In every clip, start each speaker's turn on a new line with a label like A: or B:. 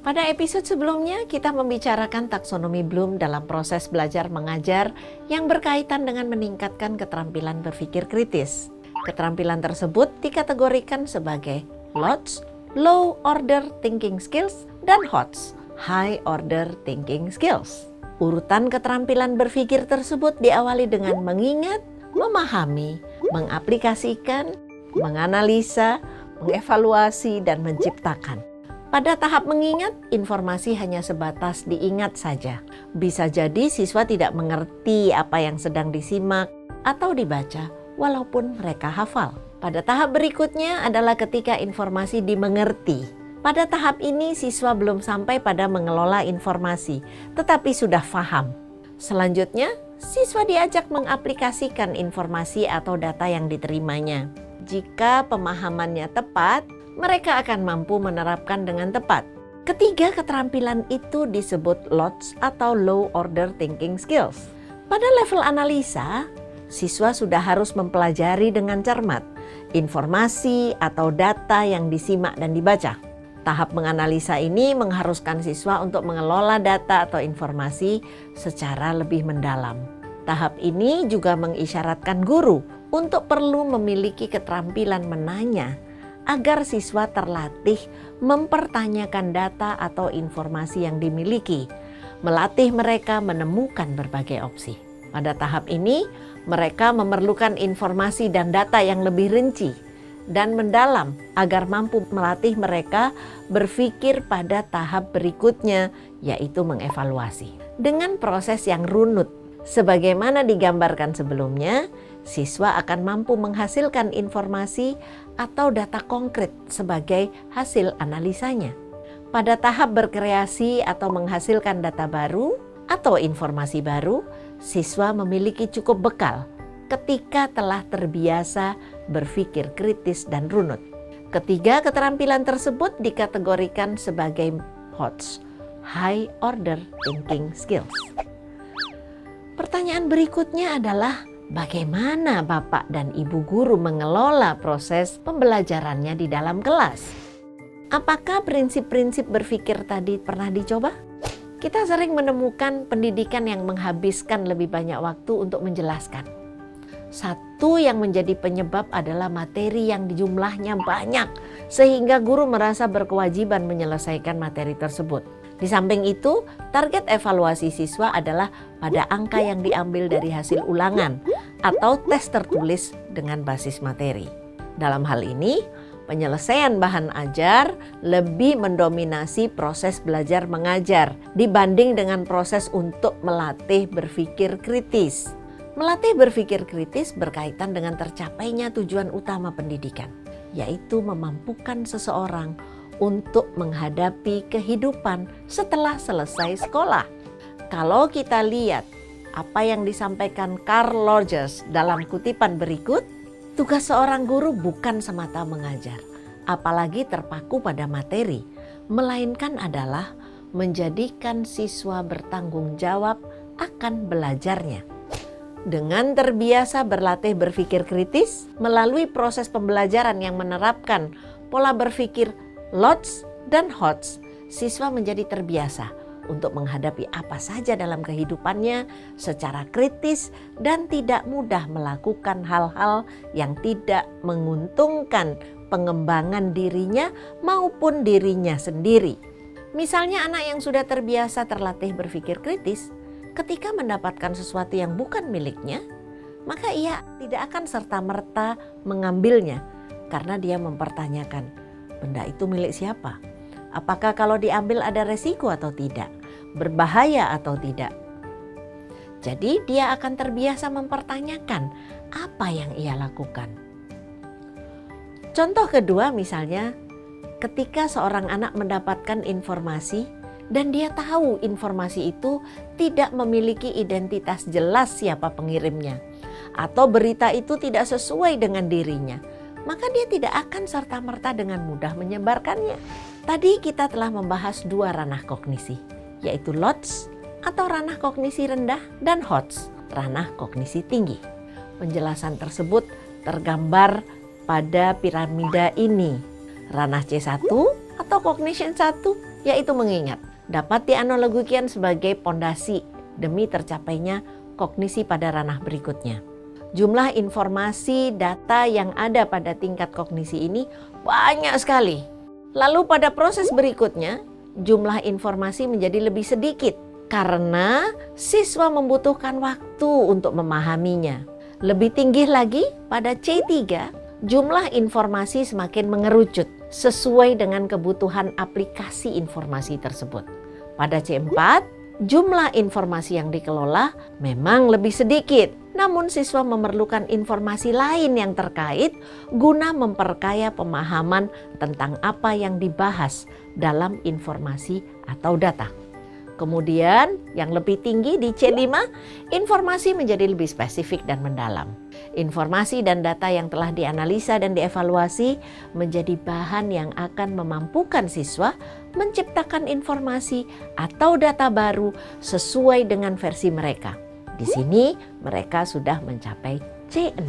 A: Pada episode sebelumnya, kita membicarakan taksonomi Bloom dalam proses belajar mengajar yang berkaitan dengan meningkatkan keterampilan berpikir kritis. Keterampilan tersebut dikategorikan sebagai LOTS, Low Order Thinking Skills, dan HOTS, High Order Thinking Skills. Urutan keterampilan berpikir tersebut diawali dengan mengingat, memahami, mengaplikasikan, menganalisa, mengevaluasi, dan menciptakan. Pada tahap mengingat, informasi hanya sebatas diingat saja. Bisa jadi siswa tidak mengerti apa yang sedang disimak atau dibaca, walaupun mereka hafal. Pada tahap berikutnya adalah ketika informasi dimengerti. Pada tahap ini, siswa belum sampai pada mengelola informasi, tetapi sudah paham. Selanjutnya, siswa diajak mengaplikasikan informasi atau data yang diterimanya. Jika pemahamannya tepat, mereka akan mampu menerapkan dengan tepat. Ketiga keterampilan itu disebut LOTS atau Low Order Thinking Skills. Pada level analisa, siswa sudah harus mempelajari dengan cermat informasi atau data yang disimak dan dibaca. Tahap menganalisa ini mengharuskan siswa untuk mengelola data atau informasi secara lebih mendalam. Tahap ini juga mengisyaratkan guru untuk perlu memiliki keterampilan menanya agar siswa terlatih mempertanyakan data atau informasi yang dimiliki, melatih mereka menemukan berbagai opsi. Pada tahap ini, mereka memerlukan informasi dan data yang lebih rinci dan mendalam agar mampu melatih mereka berpikir pada tahap berikutnya, yaitu mengevaluasi. Dengan proses yang runut, sebagaimana digambarkan sebelumnya, siswa akan mampu menghasilkan informasi atau data konkret sebagai hasil analisanya. Pada tahap berkreasi atau menghasilkan data baru atau informasi baru, siswa memiliki cukup bekal ketika telah terbiasa berpikir kritis dan runut. Ketiga keterampilan tersebut dikategorikan sebagai HOTS, High Order Thinking Skills. Pertanyaan berikutnya adalah, bagaimana Bapak dan Ibu guru mengelola proses pembelajarannya di dalam kelas? Apakah prinsip-prinsip berpikir tadi pernah dicoba? Kita sering menemukan pendidikan yang menghabiskan lebih banyak waktu untuk menjelaskan. Satu yang menjadi penyebab adalah materi yang jumlahnya banyak, sehingga guru merasa berkewajiban menyelesaikan materi tersebut. Di samping itu, target evaluasi siswa adalah pada angka yang diambil dari hasil ulangan atau tes tertulis dengan basis materi. Dalam hal ini, penyelesaian bahan ajar lebih mendominasi proses belajar mengajar dibanding dengan proses untuk melatih berpikir kritis. Melatih berpikir kritis berkaitan dengan tercapainya tujuan utama pendidikan, yaitu memampukan seseorang untuk menghadapi kehidupan setelah selesai sekolah. Kalau kita lihat apa yang disampaikan Carl Rogers dalam kutipan berikut, tugas seorang guru bukan semata mengajar, apalagi terpaku pada materi, melainkan adalah menjadikan siswa bertanggung jawab akan belajarnya. Dengan terbiasa berlatih berpikir kritis melalui proses pembelajaran yang menerapkan pola berpikir LOTS dan HOTS, siswa menjadi terbiasa untuk menghadapi apa saja dalam kehidupannya secara kritis dan tidak mudah melakukan hal-hal yang tidak menguntungkan pengembangan dirinya maupun dirinya sendiri. Misalnya anak yang sudah terbiasa terlatih berpikir kritis, ketika mendapatkan sesuatu yang bukan miliknya, maka ia tidak akan serta-merta mengambilnya karena dia mempertanyakan, benda itu milik siapa? Apakah kalau diambil ada resiko atau tidak? Berbahaya atau tidak? Jadi dia akan terbiasa mempertanyakan apa yang ia lakukan. Contoh kedua misalnya, ketika seorang anak mendapatkan informasi dan dia tahu informasi itu tidak memiliki identitas jelas siapa pengirimnya, atau berita itu tidak sesuai dengan dirinya, maka dia tidak akan serta-merta dengan mudah menyebarkannya. Tadi kita telah membahas dua ranah kognisi, yaitu LOTS atau ranah kognisi rendah dan HOTS, ranah kognisi tinggi. Penjelasan tersebut tergambar pada piramida ini. Ranah C1 atau cognition 1 yaitu mengingat, dapat dianalogikan sebagai pondasi demi tercapainya kognisi pada ranah berikutnya. Jumlah informasi data yang ada pada tingkat kognisi ini banyak sekali. Lalu pada proses berikutnya, jumlah informasi menjadi lebih sedikit karena siswa membutuhkan waktu untuk memahaminya. Lebih tinggi lagi pada C3, jumlah informasi semakin mengerucut sesuai dengan kebutuhan aplikasi informasi tersebut. Pada C4, jumlah informasi yang dikelola memang lebih sedikit, namun siswa memerlukan informasi lain yang terkait guna memperkaya pemahaman tentang apa yang dibahas dalam informasi atau data. Kemudian yang lebih tinggi di C5, informasi menjadi lebih spesifik dan mendalam. Informasi dan data yang telah dianalisa dan dievaluasi menjadi bahan yang akan memampukan siswa menciptakan informasi atau data baru sesuai dengan versi mereka. Di sini mereka sudah mencapai C6.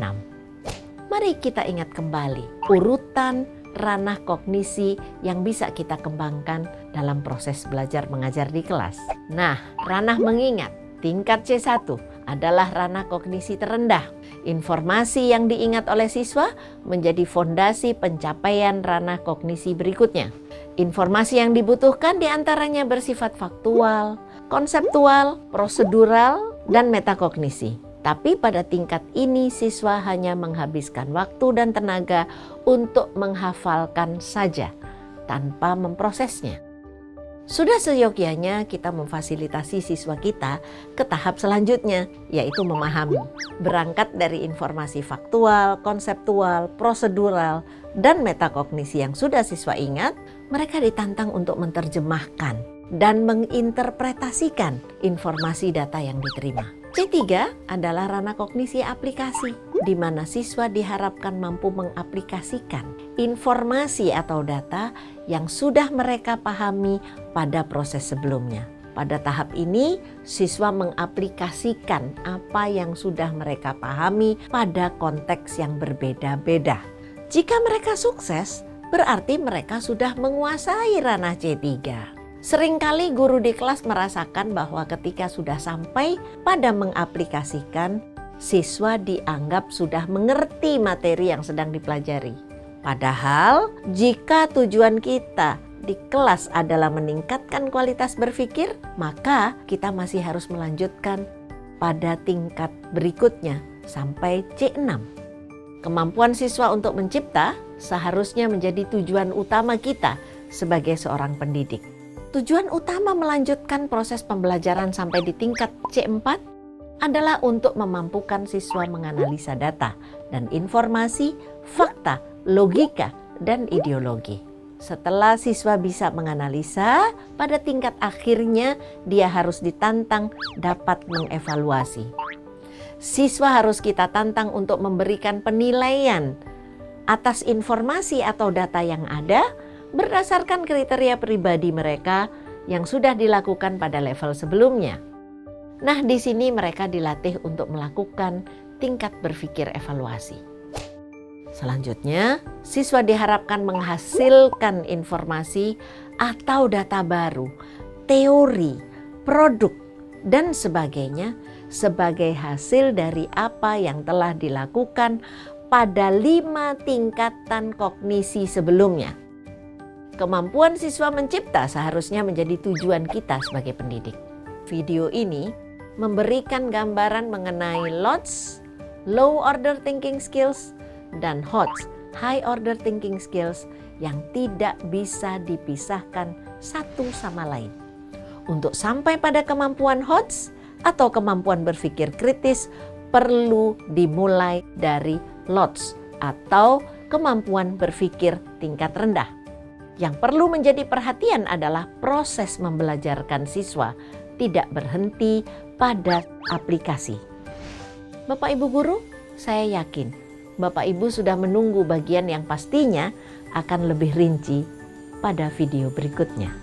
A: Mari kita ingat kembali urutan ranah kognisi yang bisa kita kembangkan dalam proses belajar mengajar di kelas. Nah, ranah mengingat tingkat C1 adalah ranah kognisi terendah. Informasi yang diingat oleh siswa menjadi fondasi pencapaian ranah kognisi berikutnya. Informasi yang dibutuhkan diantaranya bersifat faktual, konseptual, prosedural, dan metakognisi. Tapi pada tingkat ini siswa hanya menghabiskan waktu dan tenaga untuk menghafalkan saja tanpa memprosesnya. Sudah seyogyanya kita memfasilitasi siswa kita ke tahap selanjutnya, yaitu memahami. Berangkat dari informasi faktual, konseptual, prosedural, dan metakognisi yang sudah siswa ingat, mereka ditantang untuk menerjemahkan dan menginterpretasikan informasi data yang diterima. C3 adalah ranah kognisi aplikasi, di mana siswa diharapkan mampu mengaplikasikan informasi atau data yang sudah mereka pahami pada proses sebelumnya. Pada tahap ini, siswa mengaplikasikan apa yang sudah mereka pahami pada konteks yang berbeda-beda. Jika mereka sukses, berarti mereka sudah menguasai ranah C3. Seringkali guru di kelas merasakan bahwa ketika sudah sampai pada mengaplikasikan, siswa dianggap sudah mengerti materi yang sedang dipelajari. Padahal, jika tujuan kita di kelas adalah meningkatkan kualitas berpikir, maka kita masih harus melanjutkan pada tingkat berikutnya sampai C6. Kemampuan siswa untuk mencipta seharusnya menjadi tujuan utama kita sebagai seorang pendidik. Tujuan utama melanjutkan proses pembelajaran sampai di tingkat C4 adalah untuk memampukan siswa menganalisa data dan informasi, fakta, logika, dan ideologi. Setelah siswa bisa menganalisa, pada tingkat akhirnya dia harus ditantang dapat mengevaluasi. Siswa harus kita tantang untuk memberikan penilaian atas informasi atau data yang ada berdasarkan kriteria pribadi mereka yang sudah dilakukan pada level sebelumnya. Nah, di sini mereka dilatih untuk melakukan tingkat berpikir evaluasi. Selanjutnya, siswa diharapkan menghasilkan informasi atau data baru, teori, produk, dan sebagainya sebagai hasil dari apa yang telah dilakukan pada 5 tingkatan kognisi sebelumnya. Kemampuan siswa mencipta seharusnya menjadi tujuan kita sebagai pendidik. Video ini memberikan gambaran mengenai LOTS, Low Order Thinking Skills, dan HOTS, High Order Thinking Skills, yang tidak bisa dipisahkan satu sama lain. Untuk sampai pada kemampuan HOTS atau kemampuan berpikir kritis, perlu dimulai dari LOTS atau kemampuan berpikir tingkat rendah. Yang perlu menjadi perhatian adalah proses membelajarkan siswa tidak berhenti pada aplikasi. Bapak Ibu guru, saya yakin Bapak Ibu sudah menunggu bagian yang pastinya akan lebih rinci pada video berikutnya.